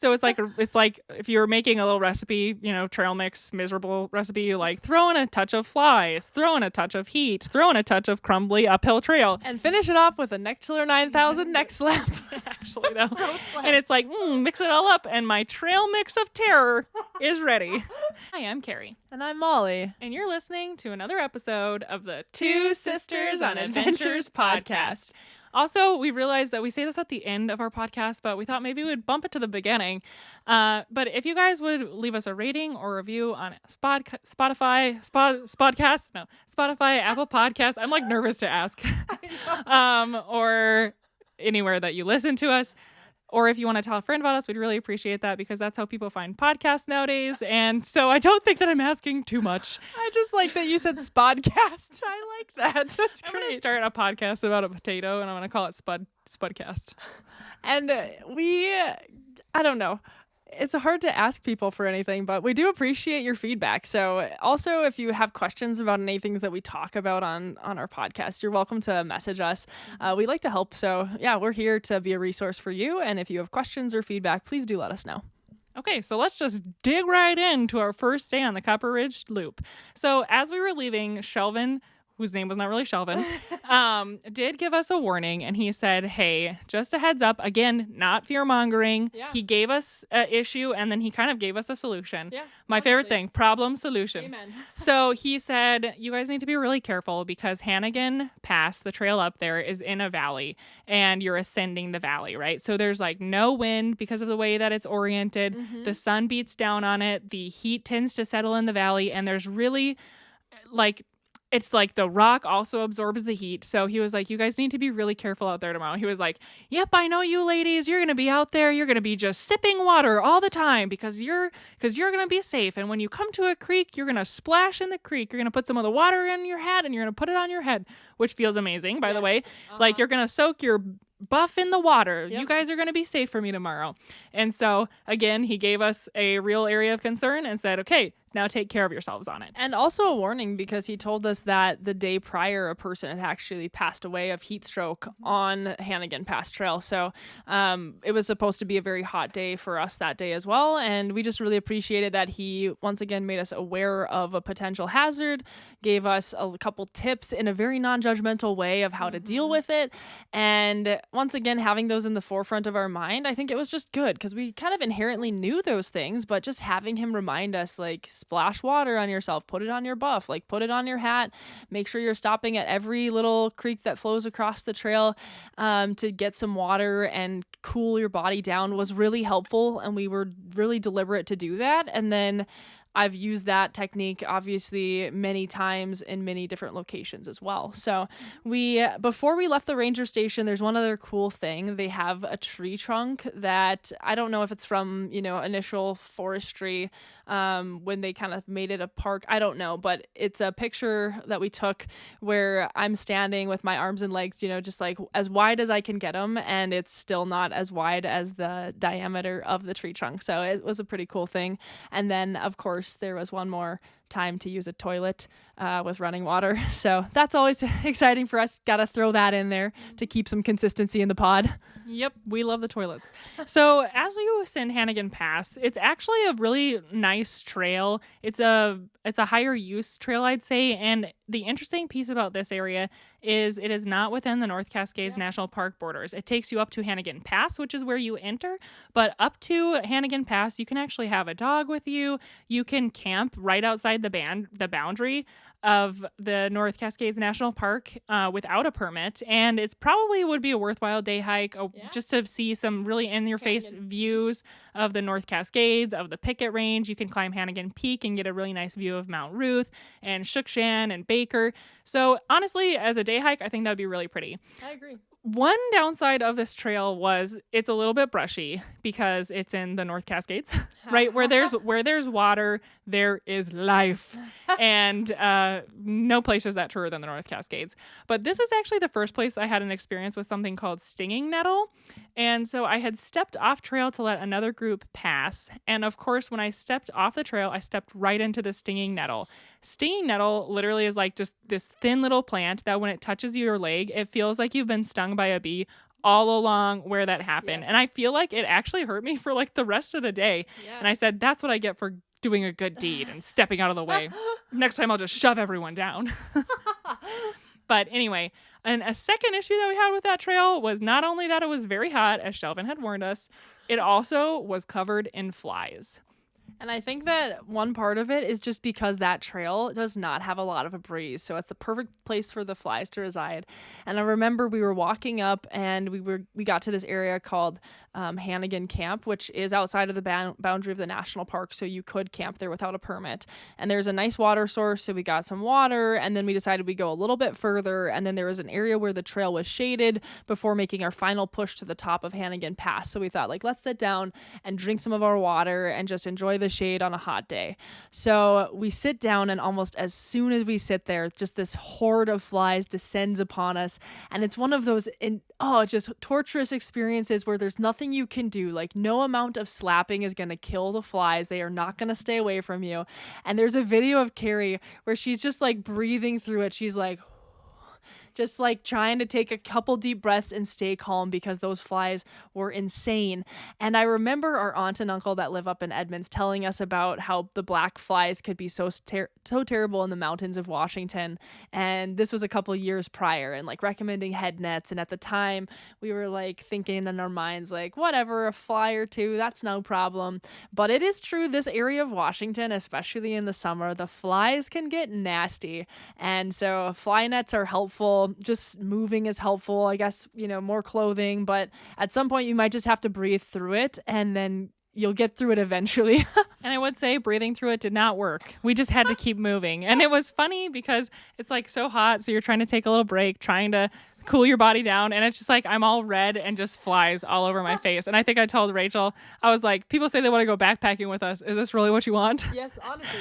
So it's like if you were making a little recipe, trail mix, miserable recipe, you like throw in a touch of flies, throw in a touch of heat, throw in a touch of crumbly uphill trail. And finish it off with a NeckChiller 9000 neck slap. Actually, though. And it's like, mix it all up, and my trail mix of terror is ready. Hi, I'm Carrie. And I'm Molly. And you're listening to another episode of the Two Sisters on Adventures podcast. Also, we realized that we say this at the end of our podcast, but we thought maybe we'd bump it to the beginning. But if you guys would leave us a rating or review on Spotify, Apple Podcasts, I'm like nervous to ask, or anywhere that you listen to us. Or if you want to tell a friend about us, we'd really appreciate that because that's how people find podcasts nowadays. And so I don't think that I'm asking too much. I just like that you said Spodcast. I like that. That's great. I'm going to start a podcast about a potato and I'm going to call it Spudcast. And I don't know. It's hard to ask people for anything, but we do appreciate your feedback. So also, if you have questions about anything that we talk about on our podcast, you're welcome to message us. We like to help. So yeah, we're here to be a resource for you. And if you have questions or feedback, please do let us know. Okay, so let's just dig right into our first day on the Copper Ridge Loop. So as we were leaving, Shelvin, whose name was not really Shelvin, did give us a warning. And he said, hey, just a heads up, again, not fear-mongering. Yeah. He gave us an issue, and then he kind of gave us a solution. Yeah, my favorite thing, problem, solution. Amen. So he said, you guys need to be really careful because Hannegan Pass, the trail up there, is in a valley, and you're ascending the valley, right? So there's like no wind because of the way that it's oriented. Mm-hmm. The sun beats down on it. The heat tends to settle in the valley, and there's really it's like the rock also absorbs the heat. So he was like, you guys need to be really careful out there tomorrow. He was like, yep, I know you ladies. You're going to be out there. You're going to be just sipping water all the time because you're going to be safe. And when you come to a creek, you're going to splash in the creek. You're going to put some of the water in your hat and you're going to put it on your head, which feels amazing, by the way. Like you're going to soak your buff in the water. Yep. You guys are going to be safe for me tomorrow. And so again, he gave us a real area of concern and said, okay, now take care of yourselves on it. And also a warning because he told us that the day prior, a person had actually passed away of heat stroke on Hannegan Pass Trail. So it was supposed to be a very hot day for us that day as well. And we just really appreciated that he once again made us aware of a potential hazard, gave us a couple tips in a very non-judgmental way of how to deal with it. And once again, having those in the forefront of our mind, I think it was just good because we kind of inherently knew those things, but just having him remind us, like, splash water on yourself, put it on your buff, like put it on your hat, make sure you're stopping at every little creek that flows across the trail to get some water and cool your body down was really helpful. And we were really deliberate to do that. And then I've used that technique obviously many times in many different locations as well. So before we left the ranger station, there's one other cool thing. They have a tree trunk that I don't know if it's from, initial forestry when they kind of made it a park. I don't know, but it's a picture that we took where I'm standing with my arms and legs, just like as wide as I can get them. And it's still not as wide as the diameter of the tree trunk. So it was a pretty cool thing. And then of course, there was one more time to use a toilet with running water. So that's always exciting for us. Got to throw that in there to keep some consistency in the pod. Yep, we love the toilets. So as you ascend Hannegan Pass, it's actually a really nice trail. It's a higher use trail, I'd say. And the interesting piece about this area is it is not within the North Cascades National Park borders. It takes you up to Hannegan Pass, which is where you enter. But up to Hannegan Pass, you can actually have a dog with you. You can camp right outside the boundary of the North Cascades National Park without a permit, and it's probably would be a worthwhile day hike just to see some really in-your-face views of the North Cascades, of the Picket Range. You can climb Hannegan Peak and get a really nice view of Mount Ruth and Shookshan and Baker. So honestly, as a day hike, I think that would be really pretty. I agree. One downside of this trail was it's a little bit brushy because it's in the North Cascades, right? Where there's water, there is life. And no place is that truer than the North Cascades. But this is actually the first place I had an experience with something called stinging nettle. And so I had stepped off trail to let another group pass. And of course, when I stepped off the trail, I stepped right into the stinging nettle. Stinging nettle literally is like just this thin little plant that when it touches your leg, it feels like you've been stung by a bee all along where that happened. Yes. And I feel like it actually hurt me for like the rest of the day. Yeah. And I said, that's what I get for doing a good deed and stepping out of the way. Next time I'll just shove everyone down. But anyway, and a second issue that we had with that trail was not only that it was very hot, as Shelvin had warned us, it also was covered in flies. And I think that one part of it is just because that trail does not have a lot of a breeze. So it's the perfect place for the flies to reside. And I remember we were walking up and we got to this area called Hannegan Camp, which is outside of the boundary of the national park. So you could camp there without a permit. And there's a nice water source. So we got some water and then we decided we'd go a little bit further. And then there was an area where the trail was shaded before making our final push to the top of Hannegan Pass. So we thought, like, let's sit down and drink some of our water and just enjoy the shade on a hot day. So we sit down and almost as soon as we sit there, just this horde of flies descends upon us. And it's one of those just torturous experiences where there's nothing you can do. Like, no amount of slapping is going to kill the flies. They are not going to stay away from you. And there's a video of Carrie where she's just like breathing through it. She's like, just like trying to take a couple deep breaths and stay calm because those flies were insane. And I remember our aunt and uncle that live up in Edmonds telling us about how the black flies could be so terrible in the mountains of Washington. And this was a couple years prior, and like recommending head nets. And at the time we were like thinking in our minds, like, whatever, a fly or two, that's no problem. But it is true, this area of Washington, especially in the summer, the flies can get nasty. And so fly nets are helpful. Just moving is helpful, I guess, more clothing, but at some point you might just have to breathe through it and then you'll get through it eventually. And I would say breathing through it did not work. We just had to keep moving. And it was funny because it's like so hot. So you're trying to take a little break, trying to cool your body down. And it's just like, I'm all red and just flies all over my face. And I think I told Rachel, I was like, people say they want to go backpacking with us. Is this really what you want? Yes, honestly,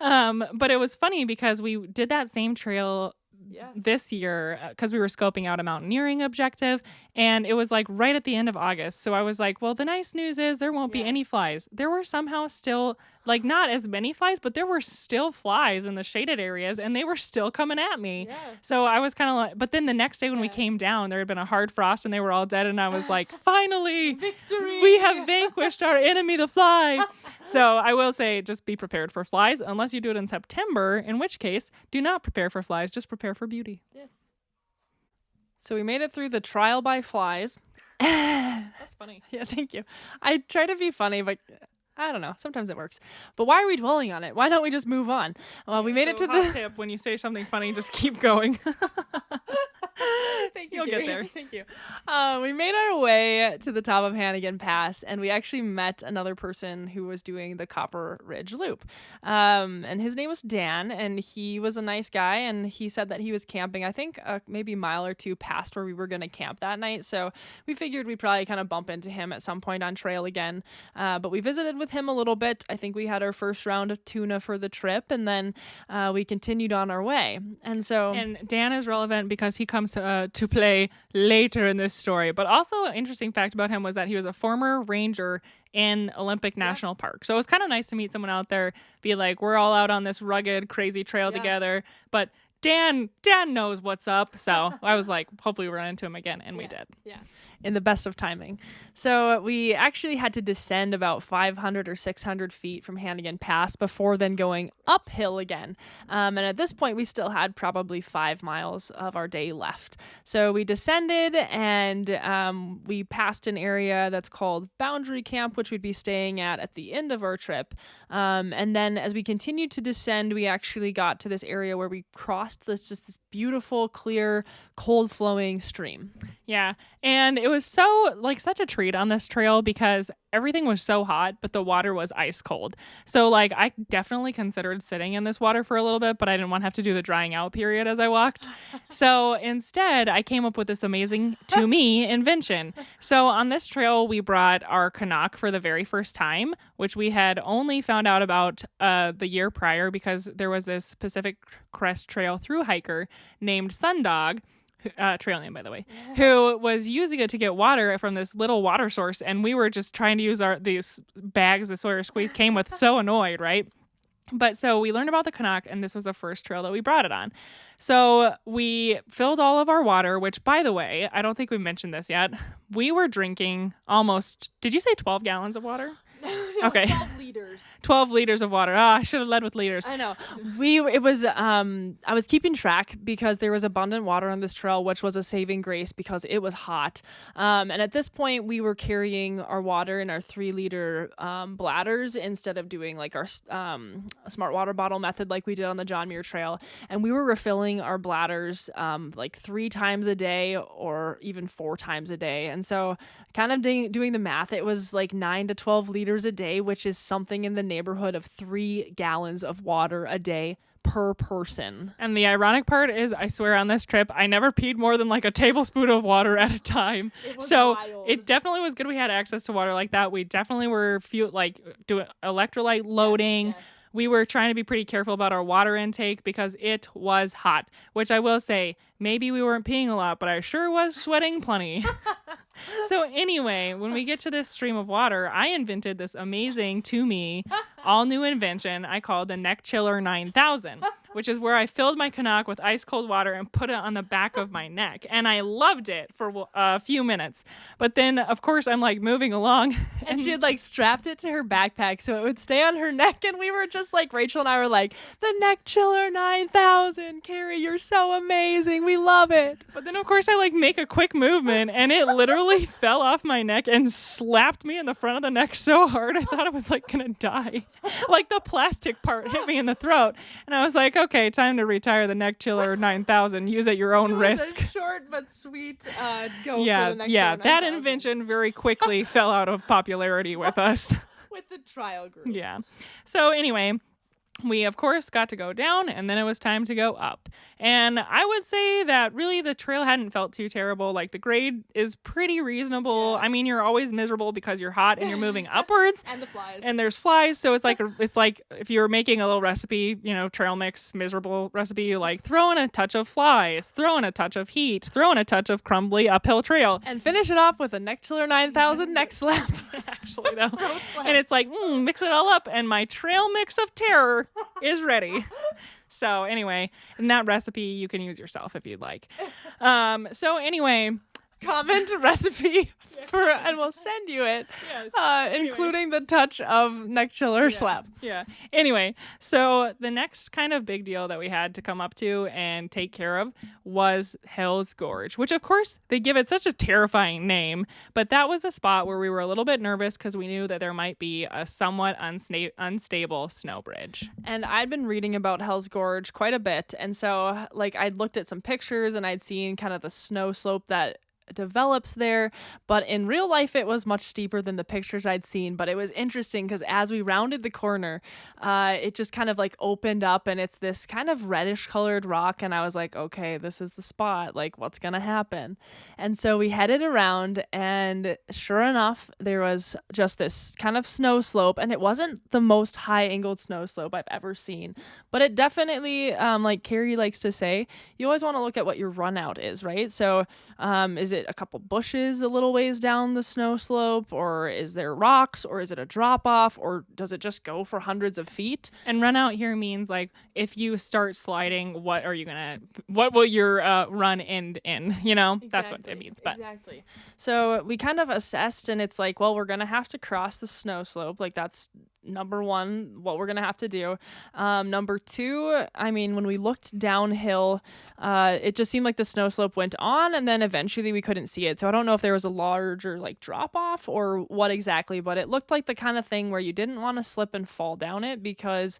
though. But it was funny because we did that same trail this year because we were scoping out a mountaineering objective, and it was like right at the end of August. So I was like, well, the nice news is there won't be any flies. There were somehow still, like, not as many flies, but there were still flies in the shaded areas, and they were still coming at me. Yeah. So I was kind of like, but then the next day when we came down, there had been a hard frost and they were all dead, and I was like, finally, victory! We have vanquished our enemy, the fly. So I will say, just be prepared for flies, unless you do it in September, in which case, do not prepare for flies, just prepare for beauty. Yes. So we made it through the trial by flies. That's funny. Yeah, thank you. I try to be funny, but I don't know. Sometimes it works. But why are we dwelling on it? Why don't we just move on? Well, we made it to the tip. When you say something funny, just keep going. Thank you. You'll get there. Thank you. We made our way to the top of Hannegan Pass, and we actually met another person who was doing the Copper Ridge Loop. And his name was Dan, and he was a nice guy, and he said that he was camping, I think, maybe a mile or two past where we were going to camp that night. So we figured we'd probably kind of bump into him at some point on trail again. But we visited with him a little bit. I think we had our first round of tuna for the trip, and then we continued on our way. And Dan is relevant because he comes to play later in this story. But also an interesting fact about him was that he was a former ranger in Olympic National Park. So it was kind of nice to meet someone out there, be like, we're all out on this rugged, crazy trail together. But Dan knows what's up. So I was like, hopefully we run into him again. And we did. Yeah. In the best of timing. So we actually had to descend about 500 or 600 feet from Hannegan Pass before then going uphill again. And at this point, we still had probably 5 miles of our day left. So we descended and we passed an area that's called Boundary Camp, which we'd be staying at the end of our trip. And then as we continued to descend, we actually got to this area where we crossed this beautiful, clear, cold flowing stream. Yeah. And it was such a treat on this trail because everything was so hot, but the water was ice cold. So I definitely considered sitting in this water for a little bit, but I didn't want to have to do the drying out period as I walked. So instead, I came up with this amazing, to me, invention. So on this trail, we brought our Canuck for the very first time, which we had only found out about the year prior because there was this Pacific Crest Trail through hiker named Sundog, trail name, by the way, who was using it to get water from this little water source. And we were just trying to use these bags the Sawyer Squeeze came with, so annoyed, right? But so we learned about the Canuck, and this was the first trail that we brought it on. So we filled all of our water, which, by the way, I don't think we mentioned this yet. We were drinking almost, did you say 12 gallons of water? No, okay. 12 liters. 12 liters of water. I should have led with liters. I know. I was keeping track because there was abundant water on this trail, which was a saving grace because it was hot. And at this point, we were carrying our water in our 3-liter bladders instead of doing like our smart water bottle method like we did on the John Muir Trail. And we were refilling our bladders like 3 times a day or even 4 times a day. And so kind of doing the math, it was like 9 to 12 liters a day, which is something in the neighborhood of 3 gallons of water a day per person. And the ironic part is, I swear on this trip, I never peed more than like a tablespoon of water at a time. So wild. It definitely was good we had access to water like that. We definitely were doing electrolyte loading. Yes. We were trying to be pretty careful about our water intake because it was hot, which I will say, maybe we weren't peeing a lot, but I sure was sweating plenty. So anyway, when we get to this stream of water, I invented this amazing, to me, all new invention I called the NeckChiller 9000, which is where I filled my Canuck with ice cold water and put it on the back of my neck. And I loved it for a few minutes. But then, of course, I'm like moving along. And she had like strapped it to her backpack so it would stay on her neck. And we were just like, Rachel and I were like, the NeckChiller 9000, Carrie, you're so amazing. We love it. But then, of course, I like make a quick movement and it literally fell off my neck and slapped me in the front of the neck so hard I thought I was like gonna die. Like the plastic part hit me in the throat. And I was like, okay, time to retire the NeckChiller 9000. Use at your own risk. A short but sweet go yeah, for the NeckChiller yeah. 9000. That invention very quickly fell out of popularity with us. With the trial group. Yeah. So anyway, we, of course, got to go down, and then it was time to go up. And I would say that really the trail hadn't felt too terrible. Like, the grade is pretty reasonable. Yeah. I mean, you're always miserable because you're hot and you're moving upwards. And the flies. And there's flies, so it's like if you're making a little recipe, trail mix, miserable recipe, you like throw in a touch of flies, throw in a touch of heat, throw in a touch of crumbly uphill trail. And finish it off with a NeckChiller 9000 neck slap. Actually, though. And it's like, mix it all up, and my trail mix of terror is ready. So anyway, in that recipe you can use yourself if you'd like. So anyway, comment recipe and we'll send you it. Yes. Anyway. Including the touch of NeckChiller slap. Yeah. Anyway, so the next kind of big deal that we had to come up to and take care of was Hells Gorge, which of course they give it such a terrifying name, but that was a spot where we were a little bit nervous because we knew that there might be a somewhat unstable snow bridge. And I'd been reading about Hells Gorge quite a bit, and so like I'd looked at some pictures and I'd seen kind of the snow slope that develops there, but in real life it was much steeper than the pictures I'd seen. But it was interesting because as we rounded the corner, it just kind of like opened up and it's this kind of reddish colored rock, and I was like, okay, this is the spot, like what's gonna happen? And so we headed around, and sure enough there was just this kind of snow slope, and it wasn't the most high angled snow slope I've ever seen, but it definitely like Carrie likes to say, you always want to look at what your run out is, right? So is it a couple bushes a little ways down the snow slope, or is there rocks, or is it a drop off, or does it just go for hundreds of feet? And run out here means like if you start sliding, what will your run end in? Exactly. That's what it means. But exactly. So we kind of assessed, and it's like, well, we're gonna have to cross the snow slope. Like that's number one, what we're gonna have to do. Number two, I mean, when we looked downhill, it just seemed like the snow slope went on, and then eventually we couldn't see it. So I don't know if there was a larger like drop off or what exactly, but it looked like the kind of thing where you didn't want to slip and fall down it because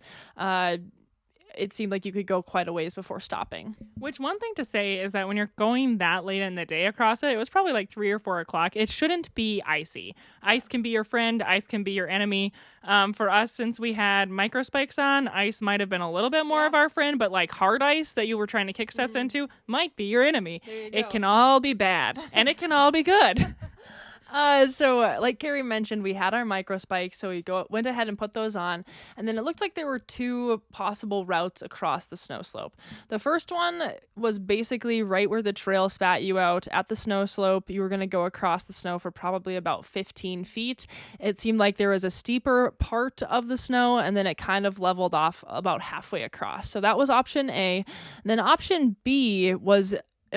it seemed like you could go quite a ways before stopping. Which, one thing to say is that when you're going that late in the day across it was probably like 3 or 4 o'clock. It shouldn't be icy. Ice can be your friend. Ice can be your enemy. For us, since we had micro spikes on, ice might have been a little bit more of our friend, but like hard ice that you were trying to kick steps into might be your enemy. It can all be bad and it can all be good. Like Carrie mentioned, we had our micro spikes, so we went ahead and put those on, and then it looked like there were two possible routes across the snow slope. The first one was basically right where the trail spat you out at the snow slope. You were going to go across the snow for probably about 15 feet. It seemed like there was a steeper part of the snow, and then it kind of leveled off about halfway across. So that was option A. And then option B was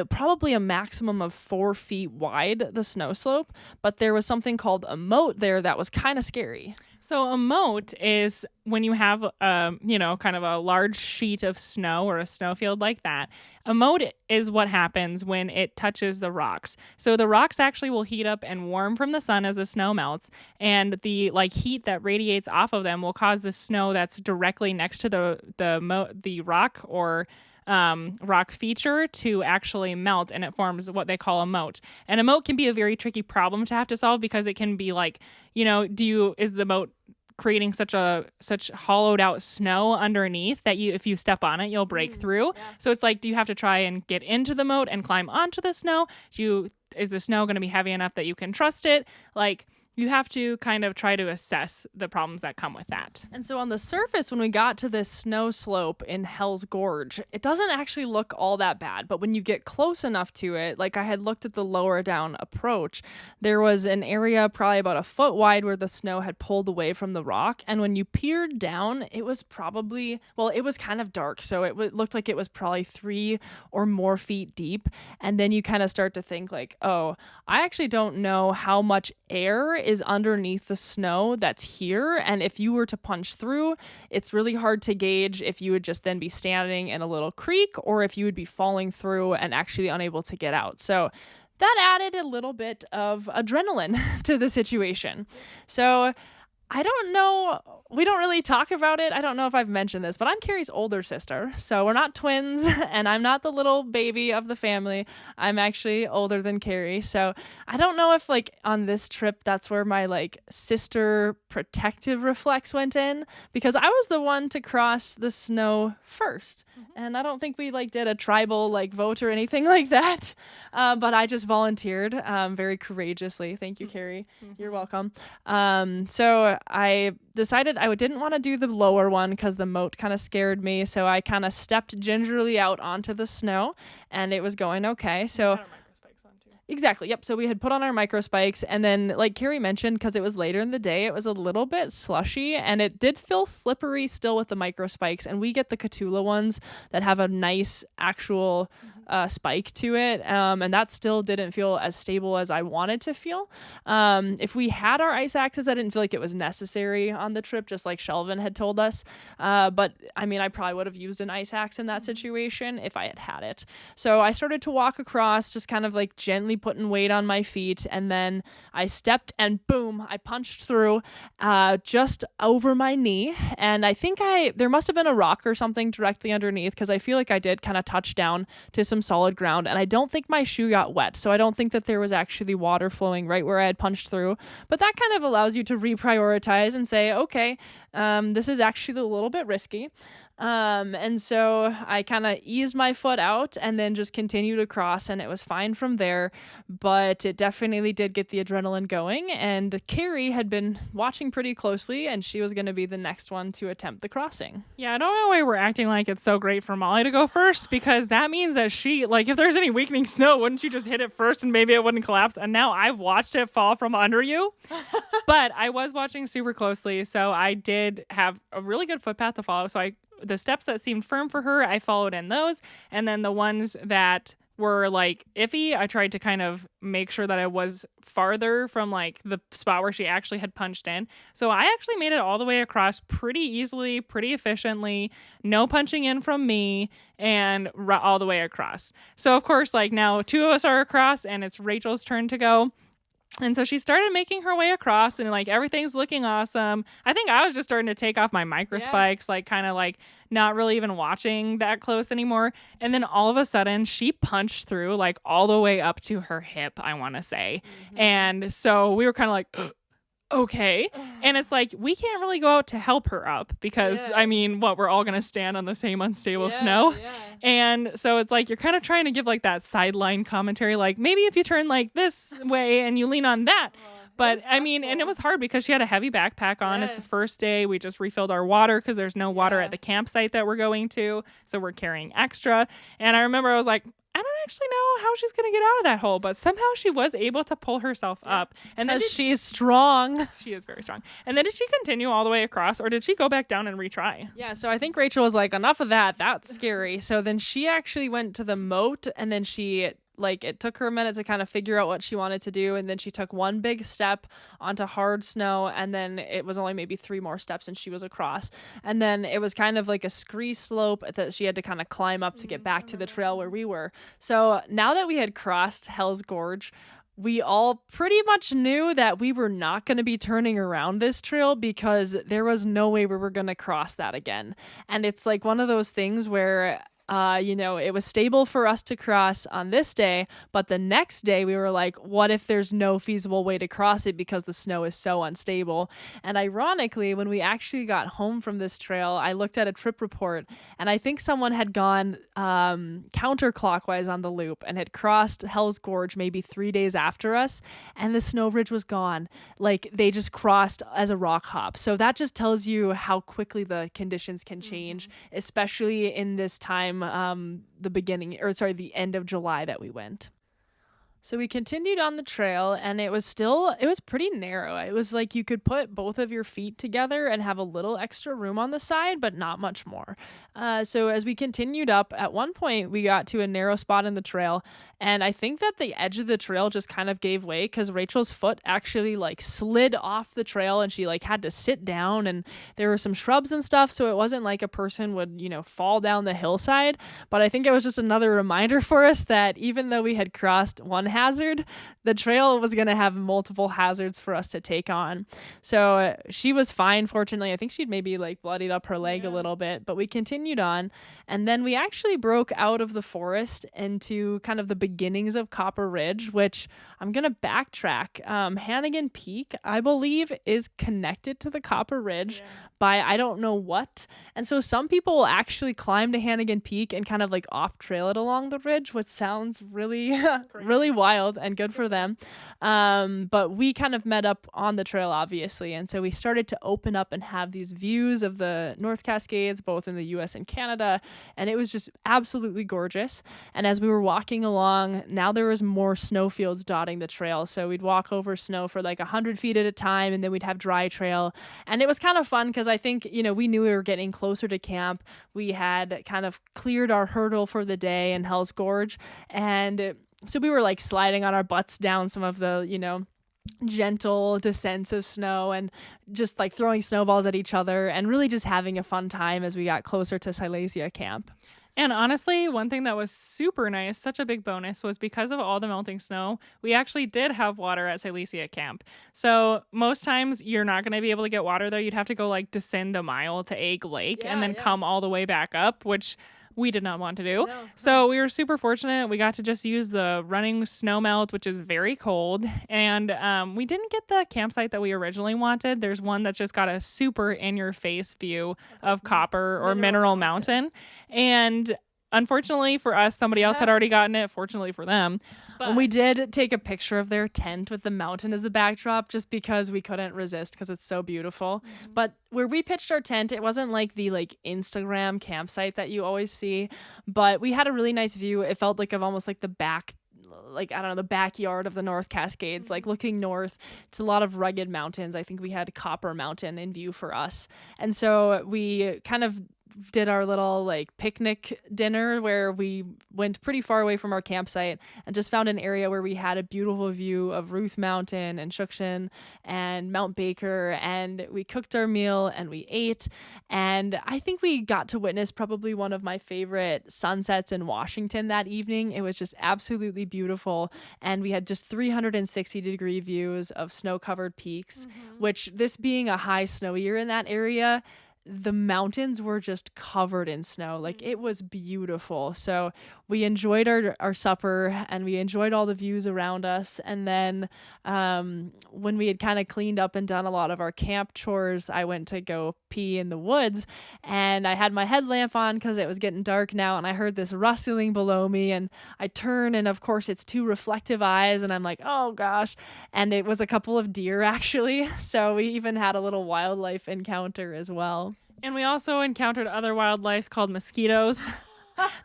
probably a maximum of 4 feet wide, the snow slope, but there was something called a moat there that was kind of scary. So a moat is when you have, kind of a large sheet of snow or a snowfield like that. A moat is what happens when it touches the rocks. So the rocks actually will heat up and warm from the sun as the snow melts, and the heat that radiates off of them will cause the snow that's directly next to the rock or rock feature to actually melt, and it forms what they call a moat. And a moat can be a very tricky problem to have to solve because it can be is the moat creating such hollowed out snow underneath that if you step on it, you'll break through. Yeah. So it's do you have to try and get into the moat and climb onto the snow? Is the snow going to be heavy enough that you can trust it? You have to kind of try to assess the problems that come with that. And so on the surface, when we got to this snow slope in Hells Gorge, it doesn't actually look all that bad. But when you get close enough to it, I had looked at the lower down approach, there was an area probably about a foot wide where the snow had pulled away from the rock. And when you peered down, it was it was kind of dark. So it looked like it was probably 3 or more feet deep. And then you kind of start to think oh, I actually don't know how much air is underneath the snow that's here, and if you were to punch through, it's really hard to gauge if you would just then be standing in a little creek or if you would be falling through and actually unable to get out. So that added a little bit of adrenaline to the situation. So I don't know. We don't really talk about it. I don't know if I've mentioned this, but I'm Carrie's older sister. So we're not twins, and I'm not the little baby of the family. I'm actually older than Carrie. So I don't know if on this trip, that's where my sister protective reflex went in, because I was the one to cross the snow first. And I don't think we did a tribal vote or anything like that. But I just volunteered very courageously. Thank you, Carrie. You're welcome. So I decided I didn't want to do the lower one because the moat kind of scared me. So I kind of stepped gingerly out onto the snow, and it was going okay. So exactly. Yep. So we had put on our micro spikes, and then like Carrie mentioned, because it was later in the day, it was a little bit slushy, and it did feel slippery still with the micro spikes. And we get the Catula ones that have a nice actual spike to it. And that still didn't feel as stable as I wanted to feel. If we had our ice axes, I didn't feel like it was necessary on the trip, just like Shelvin had told us. But I mean, I probably would have used an ice axe in that situation if I had it. So I started to walk across, just kind of gently putting weight on my feet. And then I stepped and boom, I punched through just over my knee. And I think there must have been a rock or something directly underneath, because I feel like I did kind of touch down to some solid ground, and I don't think my shoe got wet. So I don't think that there was actually water flowing right where I had punched through, but that kind of allows you to reprioritize and say, okay, this is actually a little bit risky. And so I kind of eased my foot out and then just continued across, and it was fine from there, but it definitely did get the adrenaline going. And Carrie had been watching pretty closely, and she was going to be the next one to attempt the crossing. Yeah, I don't know why we're acting like it's so great for Molly to go first, because that means that she, if there's any weakening snow, wouldn't you just hit it first and maybe it wouldn't collapse? And now I've watched it fall from under you. But I was watching super closely, so I did have a really good footpath to follow. So the steps that seemed firm for her, I followed in those. And then the ones that were iffy, I tried to kind of make sure that I was farther from the spot where she actually had punched in. So I actually made it all the way across pretty easily, pretty efficiently, no punching in from me, and all the way across. So of course, now 2 of us are across, and it's Rachel's turn to go. And so she started making her way across, and everything's looking awesome. I think I was just starting to take off my micro spikes, not really even watching that close anymore. And then all of a sudden she punched through all the way up to her hip, I want to say. Mm-hmm. And so we were kind of okay. And it's like, we can't really go out to help her up because, Yeah. I mean, we're all going to stand on the same unstable snow. Yeah. And so it's like, you're kind of trying to give like that sideline commentary, like maybe if you turn like this way and you lean on that. But I mean, and it was hard because she had a heavy backpack on. It's the first day. We just refilled our water because there's no water at the campsite that we're going to. So we're carrying extra. And I remember I was like, I don't actually know how she's going to get out of that hole. But somehow she was able to pull herself up. And then she's strong. She is very strong. And then did she continue all the way across or did she go back down and retry? Yeah, so I think Rachel was like, enough of that. That's scary. So then she actually went to the moat and then it took her a minute to kind of figure out what she wanted to do. And then she took one big step onto hard snow. And then it was only maybe 3 more steps and she was across. And then it was kind of like a scree slope that she had to kind of climb up to get back to the trail where we were. So now that we had crossed Hells Gorge, we all pretty much knew that we were not going to be turning around this trail because there was no way we were going to cross that again. And it's like one of those things where it was stable for us to cross on this day, but the next day we were like, what if there's no feasible way to cross it because the snow is so unstable? And ironically, when we actually got home from this trail, I looked at a trip report and I think someone had gone counterclockwise on the loop and had crossed Hell's Gorge maybe 3 days after us, and the snow bridge was gone. Like they just crossed as a rock hop. So that just tells you how quickly the conditions can change, especially in this time, the end of July that we went. So we continued on the trail and it was pretty narrow. It was like you could put both of your feet together and have a little extra room on the side, but not much more. So as we continued up, at one point we got to a narrow spot in the trail, and I think that the edge of the trail just kind of gave way because Rachel's foot actually like slid off the trail and she like had to sit down, and there were some shrubs and stuff, so it wasn't like a person would, fall down the hillside. But I think it was just another reminder for us that even though we had crossed one hazard, the trail was going to have multiple hazards for us to take on. So she was fine, fortunately. I think she'd maybe like bloodied up her leg a little bit, but we continued on. And then we actually broke out of the forest into kind of the beginnings of Copper Ridge, which I'm going to backtrack. Hannegan Peak, I believe, is connected to the Copper Ridge by I don't know what. And so some people will actually climb to Hannegan Peak and kind of like off trail it along the ridge, which sounds really, really wild and good for them. But we kind of met up on the trail, obviously. And so we started to open up and have these views of the North Cascades, both in the US and Canada. And it was just absolutely gorgeous. And as we were walking along, now there was more snowfields dotting the trail. So we'd walk over snow for like 100 feet at a time, and then we'd have dry trail. And it was kind of fun because I think, we knew we were getting closer to camp. We had kind of cleared our hurdle for the day in Hells Gorge. And so we were like sliding on our butts down some of the, gentle descents of snow and just like throwing snowballs at each other and really just having a fun time as we got closer to Silesia camp. And honestly, one thing that was super nice, such a big bonus, was because of all the melting snow, we actually did have water at Silesia camp. So most times you're not going to be able to get water there. You'd have to go like descend a mile to Egg Lake and then come all the way back up, which we did not want to do. No. So we were super fortunate. We got to just use the running snow melt, which is very cold. And we didn't get the campsite that we originally wanted. There's one that's just got a super in-your-face view of Copper or Mineral Mountain. And unfortunately for us, somebody else had already gotten it. Fortunately for them. But we did take a picture of their tent with the mountain as the backdrop just because we couldn't resist because it's so beautiful. Mm-hmm. But where we pitched our tent, it wasn't like the Instagram campsite that you always see, but we had a really nice view. It felt like of almost like the backyard of the North Cascades, like looking north. It's a lot of rugged mountains. I think we had Copper Mountain in view for us. And so we kind of did our little picnic dinner where we went pretty far away from our campsite and just found an area where we had a beautiful view of Ruth Mountain and Shukshin and Mount Baker, and we cooked our meal and we ate. And I think we got to witness probably one of my favorite sunsets in Washington that evening. It was just absolutely beautiful, and we had just 360-degree views of snow-covered peaks, which, this being a high snow year in that area, the mountains were just covered in snow. Like, it was beautiful. So we enjoyed our supper, and we enjoyed all the views around us. And then when we had kind of cleaned up and done a lot of our camp chores, I went to go pee in the woods, and I had my headlamp on because it was getting dark now, and I heard this rustling below me, and I turn, and of course it's two reflective eyes, and I'm like, oh gosh. And it was a couple of deer, actually. So we even had a little wildlife encounter as well. And we also encountered other wildlife called mosquitoes.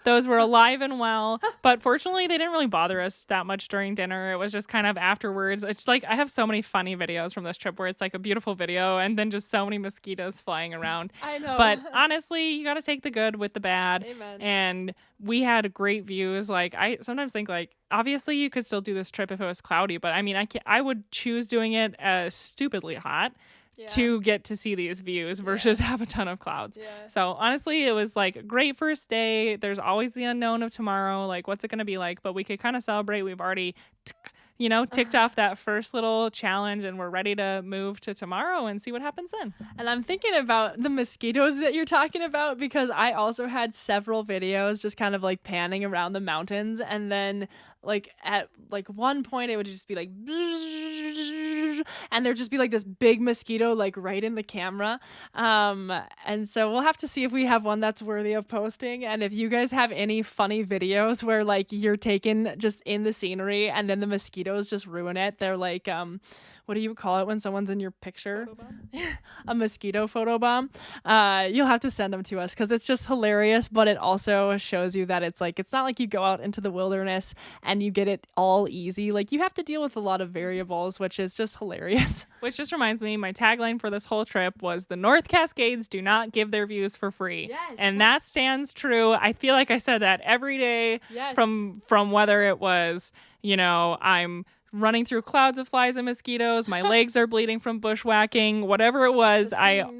Those were alive and well, but fortunately they didn't really bother us that much during dinner. It was just kind of afterwards. It's like I have so many funny videos from this trip where it's like a beautiful video and then just so many mosquitoes flying around. I know. But honestly, you got to take the good with the bad. Amen. And we had great views. Like, I sometimes think, like, obviously you could still do this trip if it was cloudy, but I mean, I would choose doing it stupidly hot. Yeah. To get to see these views versus have a ton of clouds. Yeah. So honestly, it was like a great first day. There's always the unknown of tomorrow. Like, what's it going to be like? But we could kind of celebrate. We've already, ticked off that first little challenge, and we're ready to move to tomorrow and see what happens then. And I'm thinking about the mosquitoes that you're talking about, because I also had several videos just kind of like panning around the mountains, and then like at like one point it would just be like and there'd just be like this big mosquito like right in the camera. And so we'll have to see if we have one that's worthy of posting. And if you guys have any funny videos where like you're taken just in the scenery and then the mosquitoes just ruin it, they're like what do you call it when someone's in your picture? A mosquito photobomb. You'll have to send them to us, because it's just hilarious, but it also shows you that it's like, it's not like you go out into the wilderness and you get it all easy. Like, you have to deal with a lot of variables, which is just hilarious. Which just reminds me, my tagline for this whole trip was the North Cascades do not give their views for free. Yes, and that stands true. I feel like I said that every day. Yes. From whether it was, I'm running through clouds of flies and mosquitoes, my legs are bleeding from bushwhacking, whatever it was,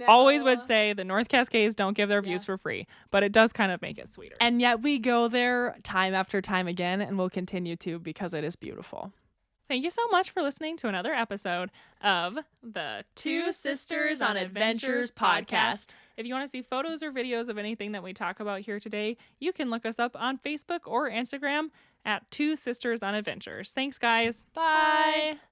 always would say the North Cascades don't give their views for free, but it does kind of make it sweeter. And yet we go there time after time again, and we'll continue to, because it is beautiful. Thank you so much for listening to another episode of the Two Sisters on Adventures podcast. If you want to see photos or videos of anything that we talk about here today, you can look us up on Facebook or Instagram at Two Sisters on Adventures. Thanks, guys. Bye.